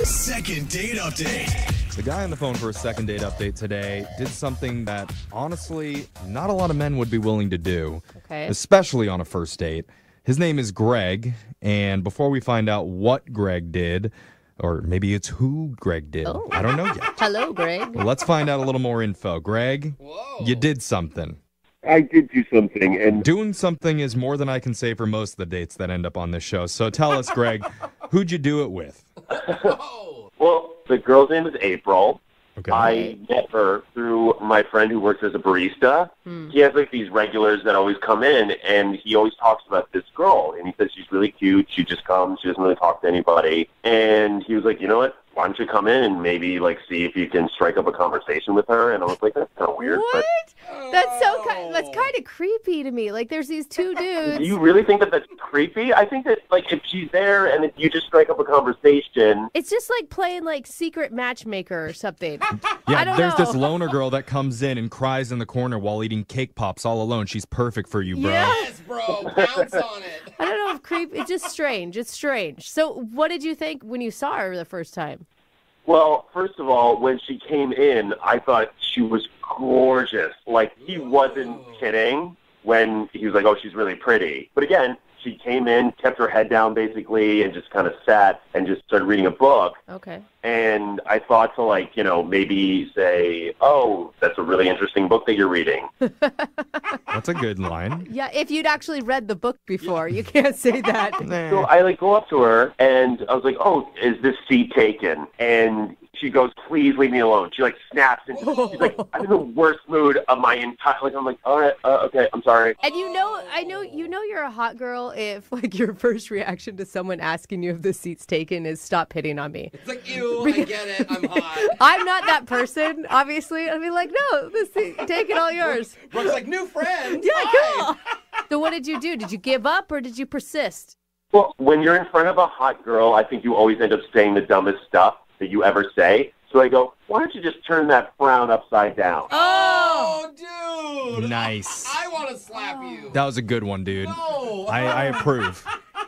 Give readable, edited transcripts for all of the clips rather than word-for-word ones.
Second date update. The guy on the phone for a second date update today did something that, honestly, not a lot of men would be willing to do, especially on a first date. His name is Greg, and before we find out what Greg did, or maybe it's who Greg did, I don't know yet. Hello, Greg. Well, let's find out a little more info. Greg, you did something. I did do something, and Doing something is more than I can say for most of the dates that end up on this show. So tell us, Greg, who'd you do it with? well, the girl's name is April. Okay. I met her through my friend who works as a barista. He has like these regulars that always come in, and he always talks about this girl. And he says she's really cute. She just comes. She doesn't really talk to anybody. And he was like, you know what? Why don't you come in and maybe like see if you can strike up a conversation with her? And I was like, that's kind of weird. What? But That's kind of creepy to me. Like, there's these two dudes. do you really think that that's creepy? I think that like if she's there and if you just strike up a conversation. It's just like playing like secret matchmacher or something. Yeah, I don't there's know. this loner girl that comes in and cries in the corner while eating cake pops all alone. She's perfect for you, bro. Yes, bro. Bounce on it. I don't know if it's just strange. It's strange. So what did you think when you saw her the first time? Well, first of all, when she came in, I thought she was gorgeous. Like, he wasn't kidding when he was like, oh, she's really pretty. But again, she came in, kept her head down basically, and just kind of sat and just started reading a book. Okay. And I thought to, like, you know, maybe say, oh, that's a really interesting book that you're reading. That's a good line. Yeah, if you'd actually read the book before, you can't say that. So I, like, go up to her, and I was like, oh, is this seat taken? And she goes, please leave me alone. She, like, snaps, and she's like, I'm in the worst mood of my entire, like, I'm like, all right, okay, I'm sorry. And I know you're a hot girl if, like, your first reaction to someone asking you if the seat's taken is stop hitting on me. It's like, ew, I get it. I'm hot. I'm not that person, obviously. I'd be like, no, the seat, take it all yours. Brooke's like, new friend. Yeah, Hi. cool. So what did you do? Did you give up or did you persist? Well, when you're in front of a hot girl, I think you always end up saying the dumbest stuff that you ever say. So I go, why don't you just turn that frown upside down? Oh, dude. Nice. I want to slap you. That was a good one, dude. No. I approve.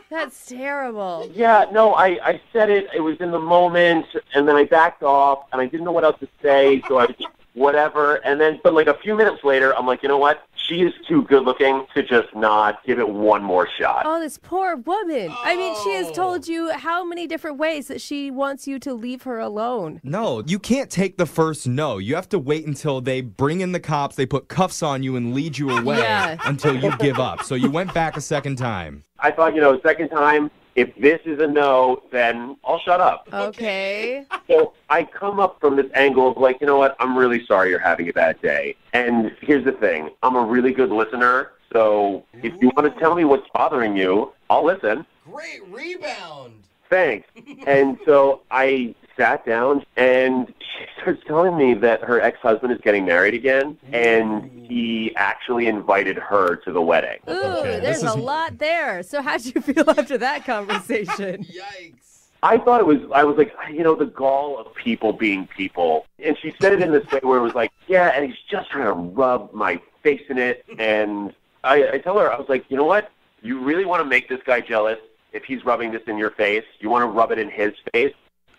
That's terrible. Yeah, no, I said it. It was in the moment, and then I backed off, and I didn't know what else to say, so I was just, whatever. And then, but like a few minutes later, I'm like, you know what? She is too good looking to just not give it one more shot. Oh, this poor woman. I mean, she has told you how many different ways that she wants you to leave her alone. No, you can't take the first no. You have to wait until they bring in the cops, they put cuffs on you and lead you away until you give up. So you went back a second time. I thought, you know, second time, if this is a no, then I'll shut up. Okay. So I come up from this angle of like, you know what, I'm really sorry you're having a bad day. And here's the thing, I'm a really good listener, so if you want to tell me what's bothering you, I'll listen. Great rebound. Thanks. And so I sat down, and she starts telling me that her ex-husband is getting married again, and he actually invited her to the wedding. Ooh, Okay, there's a lot there. So how'd you feel after that conversation? Yikes. I thought I was like, you know, the gall of people being people. And she said it in this way where it was like, yeah, and he's just trying to rub my face in it. And I tell her, I was like, you know what? You really want to make this guy jealous if he's rubbing this in your face? You want to rub it in his face?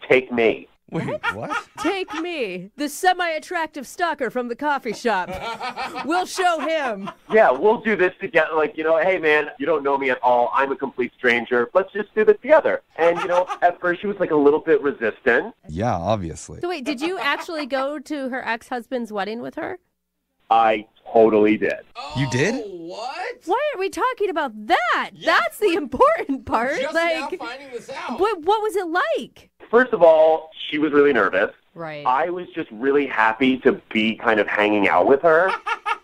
Take me. Wait, what? Take me, the semi-attractive stalker from the coffee shop. We'll show him. Yeah, we'll do this together. Like, you know, hey, man, you don't know me at all. I'm a complete stranger. Let's just do this together. And, you know, at first she was like a little bit resistant. Yeah, obviously. So wait, did you actually go to her ex-husband's wedding with her? I totally did. You did? What? Why aren't we talking about that? That's the important part. Just now finding this out. What was it like? First of all, she was really nervous. Right. I was just really happy to be kind of hanging out with her.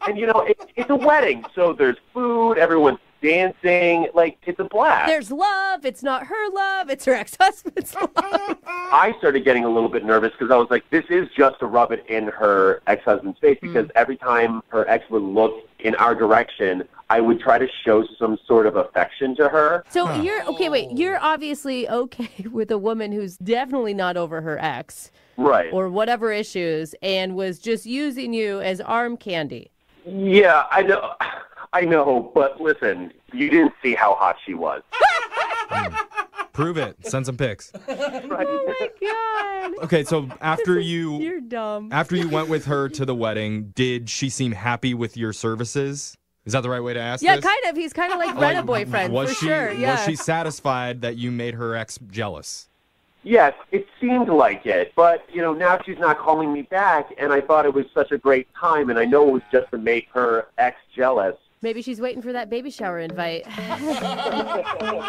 And, you know, it's a wedding, so there's food, everyone's dancing, like, it's a blast. There's love. It's not her love. It's her ex-husband's love. I started getting a little bit nervous because I was like, this is just to rub it in her ex-husband's face, because every time her ex would look in our direction, I would try to show some sort of affection to her. So you're obviously okay with a woman who's definitely not over her ex. Right. Or whatever issues, and was just using you as arm candy. Yeah, I know, but listen, you didn't see how hot she was. Prove it. Send some pics. Oh my God. Okay, so You're dumb. after you went with her to the wedding, did she seem happy with your services? Is that the right way to ask Yeah, this? kind of. He's kind of like Rena boyfriend, for sure. Yeah. Was she satisfied that you made her ex jealous? Yes, it seemed like it, but, now she's not calling me back, and I thought it was such a great time, and I know it was just to make her ex jealous. Maybe she's waiting for that baby shower invite.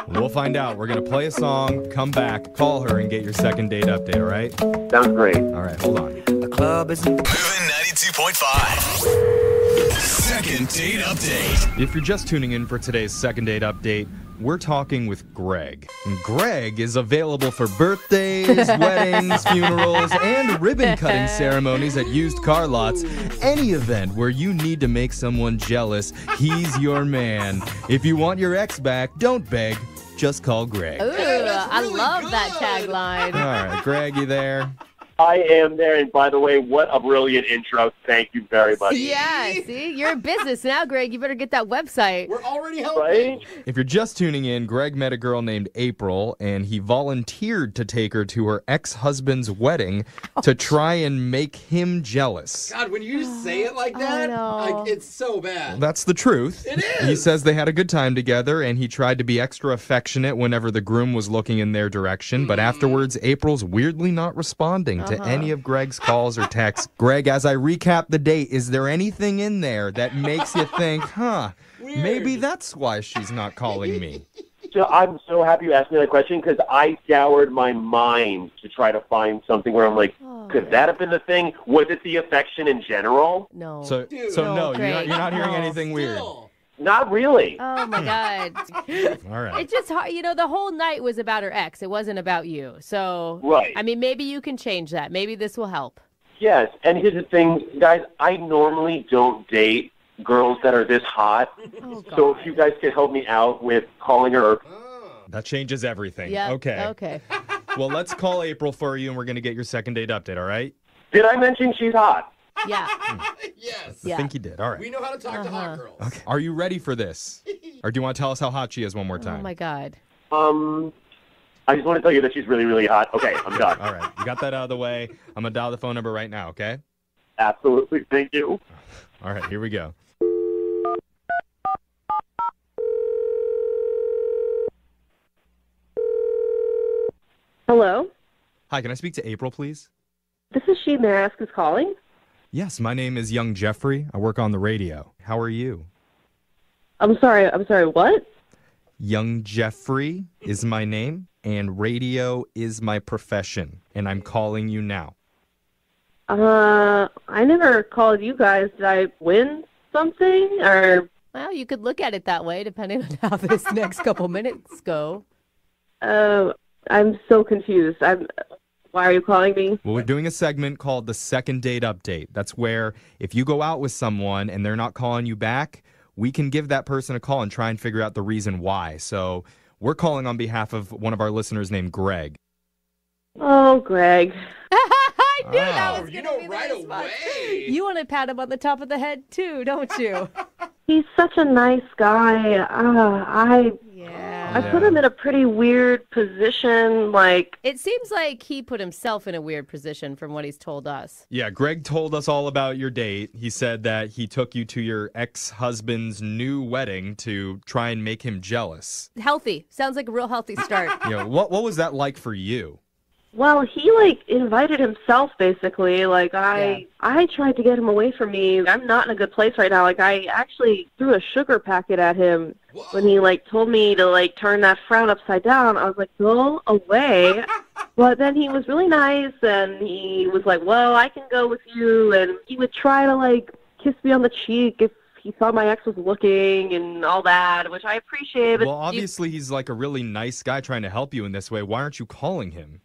We'll find out. We're going to play a song, come back, call her, and get your second date update, all right? Sounds great. All right, hold on. The club is moving 92.5. Second date update. If you're just tuning in for today's second date update, we're talking with Greg. And Greg is available for birthdays, weddings, funerals, and ribbon-cutting ceremonies at used car lots. Any event where you need to make someone jealous, he's your man. If you want your ex back, don't beg. Just call Greg. Ooh, I really love that good. tagline. All right, Greg, you there? I am there, and by the way, what a brilliant intro. Thank you very much. Yeah, see? You're in business now, Greg. You better get that website. We're already helping. Right? If you're just tuning in, Greg met a girl named April, and he volunteered to take her to her ex-husband's wedding to try and make him jealous. God, when you say it like that, know. it's so bad. That's the truth. It is. He says they had a good time together, and he tried to be extra affectionate whenever the groom was looking in their direction, but afterwards, April's weirdly not responding to any of Greg's calls or texts. Greg, as I recap the date, is there anything in there that makes you think, Weird. maybe that's why she's not calling me? So I'm so happy you asked me that question because I scoured my mind to try to find something where I'm like, could that have been the thing? Was it the affection in general? No. So Dude. no, Greg. you're not hearing No. anything weird. Still. Not really. Oh, my God. All right. It's just hard. The whole night was about her ex. It wasn't about you. So, Right. I mean, maybe you can change that. Maybe this will help. Yes, and here's the thing, guys. I normally don't date girls that are this hot. Oh, God. So if you guys could help me out with calling her or That changes everything. Yeah. Okay. Well, let's call April for you, and we're going to get your second date update, all right? Did I mention she's hot? Yeah. Yes. I think you did. All right. We know how to talk to hot girls. Okay. Are you ready for this? Or do you want to tell us how hot she is one more Oh, time? my God. I just want to tell you that she's really, really hot. Okay, I'm done. All right. You got that out of the way. I'm going to dial the phone number right now, okay? Absolutely. Thank you. All right. Here we go. Hello, Hi, can I speak to April, please? this is she. May I ask who's calling? Yes, my name is Young Jeffrey. I work on the radio. How are you? I'm sorry, what? Young Jeffrey is my name, and radio is my profession, and I'm calling you now. I never called you guys. Did I win something, or? Well, you could look at it that way, depending on how this next couple minutes go. I'm so confused. Why are you calling me? Well, we're doing a segment called the Second Date Update. That's where if you go out with someone and they're not calling you back, we can give that person a call and try and figure out the reason why. So we're calling on behalf of one of our listeners named Greg. Oh, Greg. I knew that Oh. was You going to know be right the response. away. You want to pat him on the top of the head, too, don't you? He's such a nice guy. I Yeah. put him in a pretty weird position. Like, It seems like he put himself in a weird position from what he's told us. Yeah, Greg told us all about your date. He said that he took you to your ex-husband's new wedding to try and make him jealous. Healthy. Sounds like a real healthy start. What was that like for you? well, he invited himself basically. I tried to get him away from me. I'm not in a good place right now. I actually threw a sugar packet at him when he told me to turn that frown upside down. I was like, go away. But then he was really nice, and he was like, well, I can go with you. And he would try to kiss me on the cheek if he saw my ex was looking and all that, which I appreciate. But Well, obviously he's a really nice guy trying to help you in this way. Why aren't you calling him?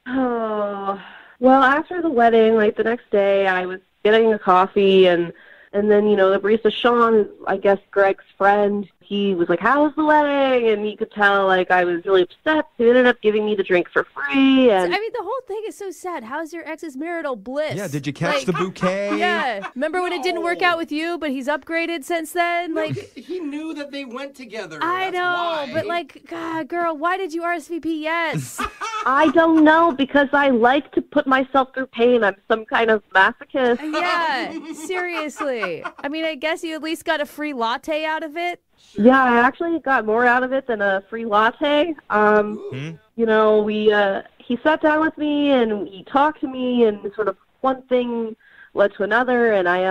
Oh, well, after the wedding, the next day, I was getting a coffee, and then, the barista, Sean, is, I guess, Greg's friend. he was like, how was the wedding? And he could tell, like, I was really upset. So he ended up giving me the drink for free. And I mean, the whole thing is so sad. How's your ex's marital bliss? Yeah, did you catch the bouquet? Yeah. Remember when it didn't work out with you, but he's upgraded since then? No, Like, he knew that they went together. I That's know, why. but like, God, girl, why did you RSVP yes? I don't know, because I like to put myself through pain. I'm some kind of masochist. Yeah, seriously. I mean, I guess you at least got a free latte out of it. Yeah, I actually got more out of it than a free latte. You know, he sat down with me and he talked to me, and sort of one thing led to another, and I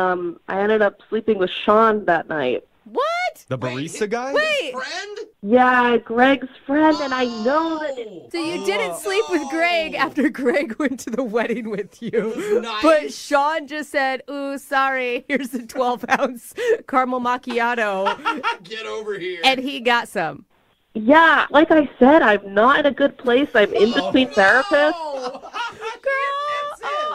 ended up sleeping with Sean that night. What? The barista guy? Wait. Friend? Yeah, Greg's friend, and I know that So you didn't sleep with Greg after Greg went to the wedding with you. Nice. But Sean just said, ooh, sorry, here's the 12-ounce caramel macchiato. Get over here. And he got some. Yeah, like I said, I'm not in a good place. I'm in between therapists. Oh,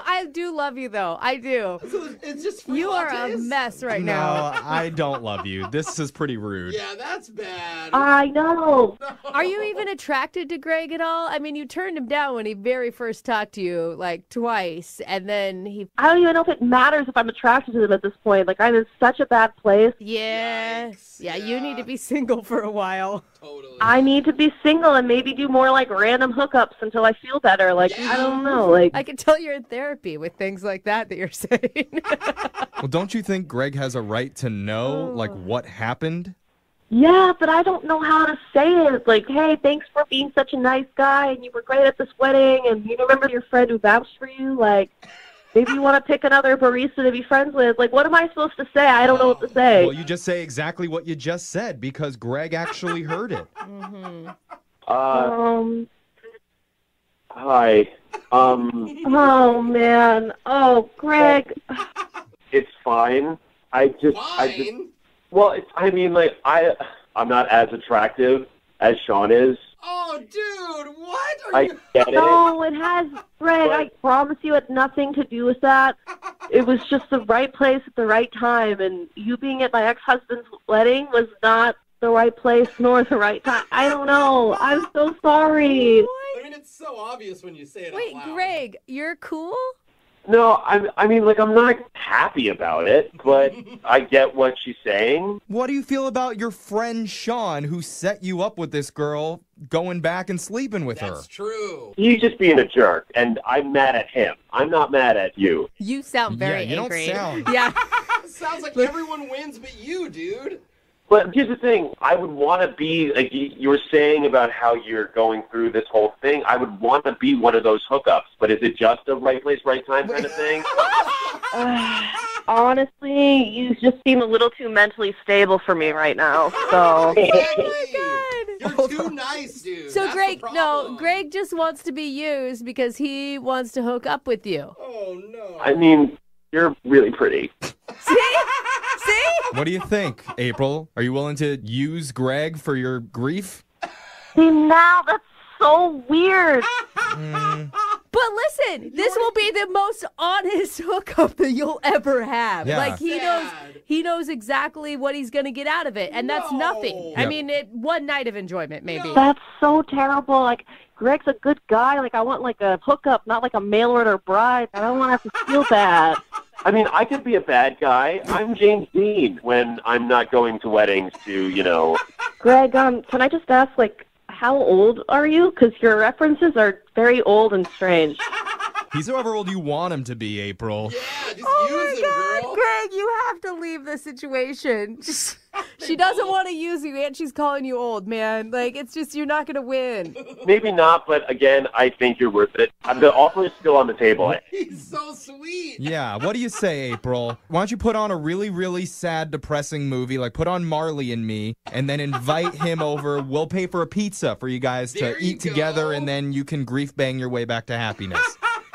I do love you, though. I do. So it's just free You are a lattes? mess right No, now. I don't love you. This is pretty rude. Yeah, that's bad. I know. Are you even attracted to Greg at all? I mean, you turned him down when he very first talked to you, like, twice, and then he... I don't even know if it matters if I'm attracted to him at this point. Like, I'm in such a bad place. Yeah. Yikes. Yeah, you need to be single for a while. Totally. I need to be single and maybe do more, like, random hookups until I feel better. Like, I don't know. Like, I can tell you're in therapy with things like that you're saying. Well, don't you think Greg has a right to know, like, what happened? yeah, but I don't know how to say it. Like, hey, thanks for being such a nice guy, and you were great at this wedding, and you remember your friend who vouched for you? Like, maybe you want to pick another barista to be friends with. Like, what am I supposed to say? I don't know what to say. Well, you just say exactly what you just said because Greg actually heard it. Hi. Oh, man. Oh, Greg. It's fine. I just, Fine. well, it's, I mean, like, I'm not as attractive as Sean is. Oh, dude, what? Are I you... get it. No, it has, Greg. I promise you it had nothing to do with that. It was just the right place at the right time, and you being at my ex-husband's wedding was not the right place nor the right time. I don't know. I'm so sorry. I mean, it's so obvious when you say it Wait, out loud. Greg, you're cool? No, I mean, like, I'm not happy about it, but I get what she's saying. What do you feel about your friend Sean who set you up with this girl going back and sleeping with her? That's true. He's just being a jerk, and I'm mad at him. I'm not mad at you. You sound very you angry. don't sound... Yeah. Sounds like everyone wins but you, dude. But here's the thing. I would want to be, like you were saying about how you're going through this whole thing, I would want to be one of those hookups. But is it just a right place, right time kind of thing? Honestly, you just seem a little too mentally stable for me right now. So Exactly. God. You're too nice, dude. So That's Greg, the no, problem. Greg just wants to be used because he wants to hook up with you. Oh, no. I mean, you're really pretty. See? See? What do you think, April? Are you willing to use Greg for your grief? see, now that's so weird. But listen, this will be the most honest hookup that you'll ever have. Yeah. Like Sad. he knows exactly what he's gonna get out of it, and that's No. nothing. I Yep. mean, one night of enjoyment, maybe. No. That's so terrible. Like, Greg's a good guy. Like, I want, like, a hookup, not like a mail order bride. I don't want to have to feel bad. I mean, I could be a bad guy. I'm James Dean when I'm not going to weddings to, you know. Greg, can I just ask, like, how old are you? Because your references are very old and strange. He's however old you want him to be, April. Yeah, just Oh use my him, God, girl. Greg, you have to leave the situation. She doesn't want to use you, and she's calling you old, man. Like, it's just, you're not going to win. Maybe not, but again, I think you're worth it. The offer is still on the table. He's so sweet. Yeah, what do you say, April? Why don't you put on a really, really sad, depressing movie, like put on Marley and Me, and then invite him over. We'll pay for a pizza for you guys to There you eat together, go. and then you can grief bang your way back to happiness.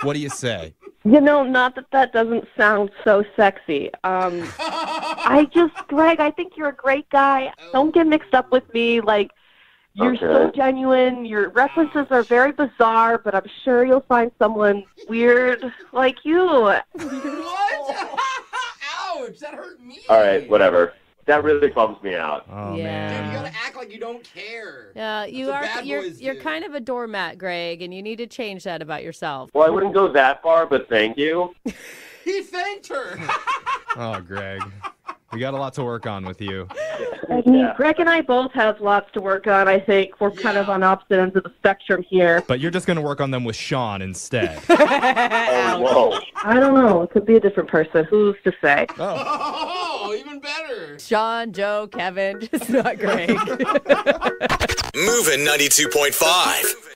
What do you say? You know, not that that doesn't sound so sexy. Greg, I think you're a great guy. Don't get mixed up with me. Like, you're so Okay. genuine. Your references are very bizarre, but I'm sure you'll find someone weird like you. What? Ouch, that hurt me. All right, whatever. That really bums me out. Oh, Yeah. man. Dude, you gotta act like you don't care. Yeah, you are. That's what bad boys You're do. kind of a doormat, Greg, and you need to change that about yourself. Well, I wouldn't go that far, but thank you. He thanked her. Oh, Greg. We got a lot to work on with you. I mean, Greg and I both have lots to work on. I think we're kind of on opposite ends of the spectrum here. But you're just going to work on them with Sean instead. Oh, whoa. I don't know. It could be a different person. Who's to say? Oh, even better. Sean, Joe, Kevin, just not Greg. Moving 92.5.